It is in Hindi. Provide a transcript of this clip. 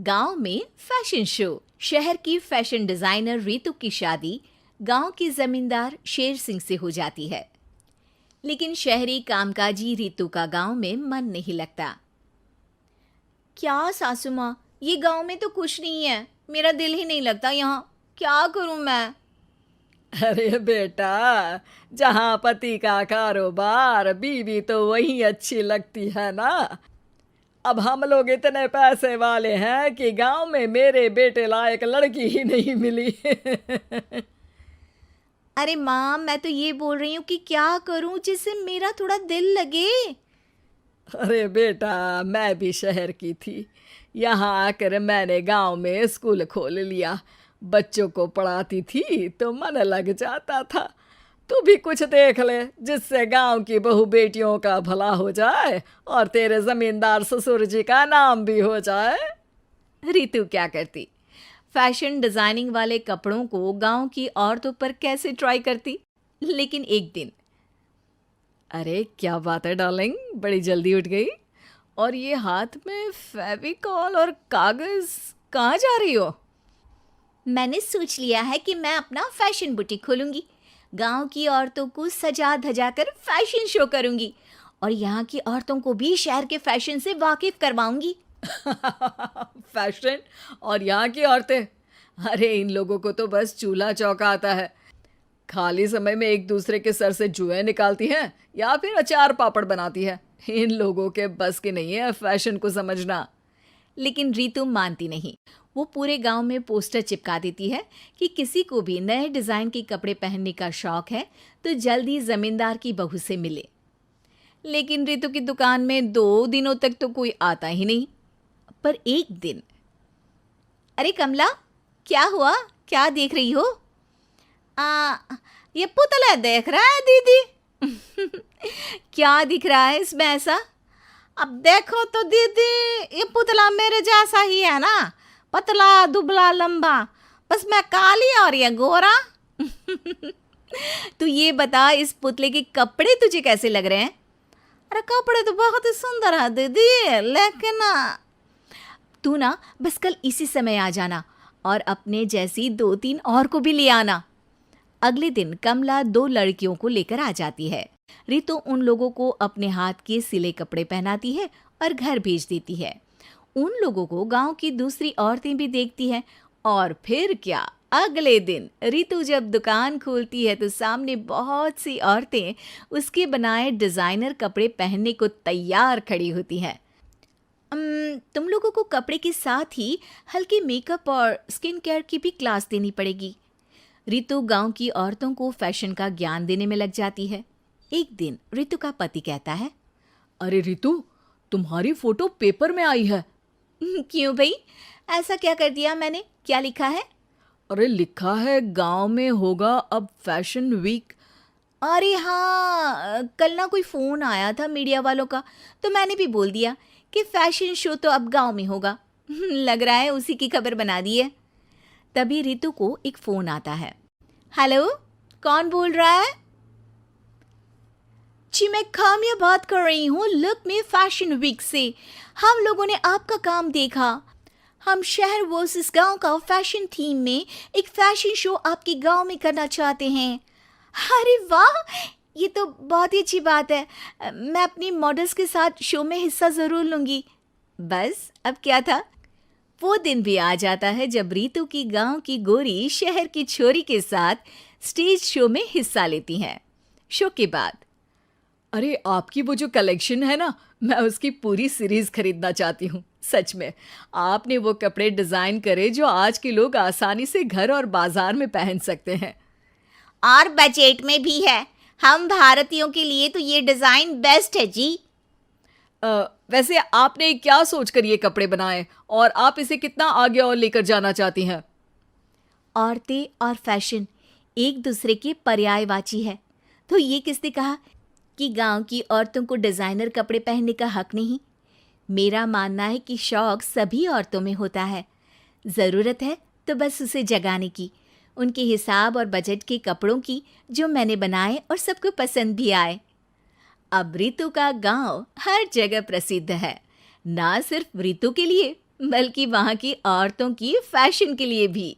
गांव में फैशन शो। शहर की फैशन डिजाइनर रितु की शादी गांव के जमींदार शेर सिंह से हो जाती है। लेकिन शहरी कामकाजी रितु का गांव में मन नहीं लगता। क्या सासू माँ, ये गांव में तो कुछ नहीं है, मेरा दिल ही नहीं लगता यहाँ, क्या करूँ मैं। अरे बेटा, जहाँ पति का कारोबार बीवी तो वही अच्छी लगती है ना। अब हम लोग इतने पैसे वाले हैं कि गांव में मेरे बेटे लायक लड़की ही नहीं मिली। अरे माँ, मैं तो ये बोल रही हूँ कि क्या करूँ जिससे मेरा थोड़ा दिल लगे। अरे बेटा, मैं भी शहर की थी। यहाँ आकर मैंने गांव में स्कूल खोल लिया। बच्चों को पढ़ाती थी तो मन लग जाता था। तू भी कुछ देख ले जिससे गांव की बहू बेटियों का भला हो जाए और तेरे जमींदार ससुर जी का नाम भी हो जाए। रितु क्या करती, फैशन डिजाइनिंग वाले कपड़ों को गांव की औरतों पर कैसे ट्राई करती। लेकिन एक दिन, अरे क्या बात है डार्लिंग, बड़ी जल्दी उठ गई। और ये हाथ में फेविकॉल और कागज कहाँ जा रही हो? मैंने सोच लिया है कि मैं अपना फैशन बुटीक खोलूंगी। गांव की औरतों को सजा धजा कर फैशन शो करूंगी और यहाँ की औरतों को भी शहर के फैशन से वाकिफ करवाऊंगी। फैशन और यहाँ की औरतें, अरे इन लोगों को तो बस चूल्हा चौका आता है। खाली समय में एक दूसरे के सर से जुएं निकालती हैं या फिर अचार पापड़ बनाती है। इन लोगों के बस की नहीं है फैशन को समझना। लेकिन रितु मानती नहीं। वो पूरे गांव में पोस्टर चिपका देती है कि किसी को भी नए डिजाइन के कपड़े पहनने का शौक है तो जल्दी जमींदार की बहू से मिले। लेकिन रितु की दुकान में 2 दिनों तक तो कोई आता ही नहीं। पर एक दिन, अरे कमला, क्या हुआ, क्या देख रही हो? ये पुतला देख रहा है दीदी। क्या दिख रहा है इसमें ऐसा? अब देखो तो दीदी, ये पुतला मेरे जैसा ही है ना, पतला दुबला लंबा, बस मैं काली और ये गोरा। तू ये बता, इस पुतले के कपड़े तुझे कैसे लग रहे हैं? अरे कपड़े तो बहुत ही सुंदर है दीदी, लेकिन तू ना बस कल इसी समय आ जाना और अपने जैसी 2-3 और को भी ले आना। अगले दिन कमला 2 लड़कियों को लेकर आ जाती है। रितु उन लोगों को अपने हाथ के सिले कपड़े पहनाती है और घर भेज देती है। उन लोगों को गांव की दूसरी औरतें भी देखती हैं। और फिर क्या, अगले दिन रितु जब दुकान खोलती है तो सामने बहुत सी औरतें उसके बनाए डिजाइनर कपड़े पहनने को तैयार खड़ी होती हैं। तुम लोगों को कपड़े के साथ ही हल्के मेकअप और स्किन केयर की भी क्लास देनी पड़ेगी। रितु गांव की औरतों को फैशन का ज्ञान देने में लग जाती है। एक दिन रितु का पति कहता है, अरे रितु, तुम्हारी फोटो पेपर में आई है। क्यों भाई, ऐसा क्या कर दिया मैंने, क्या लिखा है? अरे लिखा है गांव में होगा अब फैशन वीक। अरे हाँ, कल ना कोई फ़ोन आया था मीडिया वालों का, तो मैंने भी बोल दिया कि फैशन शो तो अब गांव में होगा। लग रहा है उसी की खबर बना दी है। तभी रितु को एक फ़ोन आता है। हेलो, कौन बोल रहा है? जी मैं काम्या बात कर रही हूँ, लुक में फैशन वीक से। हम लोगों ने आपका काम देखा। हम शहर वर्सेस गांव का फैशन थीम में एक फैशन शो आपके गांव में करना चाहते हैं। अरे वाह, ये तो बहुत ही अच्छी बात है। मैं अपनी मॉडल्स के साथ शो में हिस्सा ज़रूर लूँगी। बस अब क्या था, वो दिन भी आ जाता है जब रितु की गांव की गोरी शहर की छोरी के साथ स्टेज शो में हिस्सा लेती हैं। शो के बाद, अरे आपकी वो जो कलेक्शन है ना, मैं उसकी पूरी सीरीज खरीदना चाहती हूँ। सच में आपने वो कपड़े डिजाइन करे जो आज के लोग आसानी से घर और बाजार में पहन सकते हैं। और बजट में भी है। हम भारतीयों के लिए तो ये डिज़ाइन बेस्ट है जी। वैसे आपने क्या सोचकर ये कपड़े बनाए और आप इसे कितना आगे और लेकर जाना चाहती हैं? औरतें और फैशन एक दूसरे के पर्यायवाची है, तो ये किसने कहा कि गांव की औरतों को डिज़ाइनर कपड़े पहनने का हक नहीं? मेरा मानना है कि शौक सभी औरतों में होता है। ज़रूरत है तो बस उसे जगाने की, उनके हिसाब और बजट के कपड़ों की, जो मैंने बनाए और सबको पसंद भी आए। अब रितु का गांव हर जगह प्रसिद्ध है, ना सिर्फ रितु के लिए बल्कि वहाँ की औरतों की फैशन के लिए भी।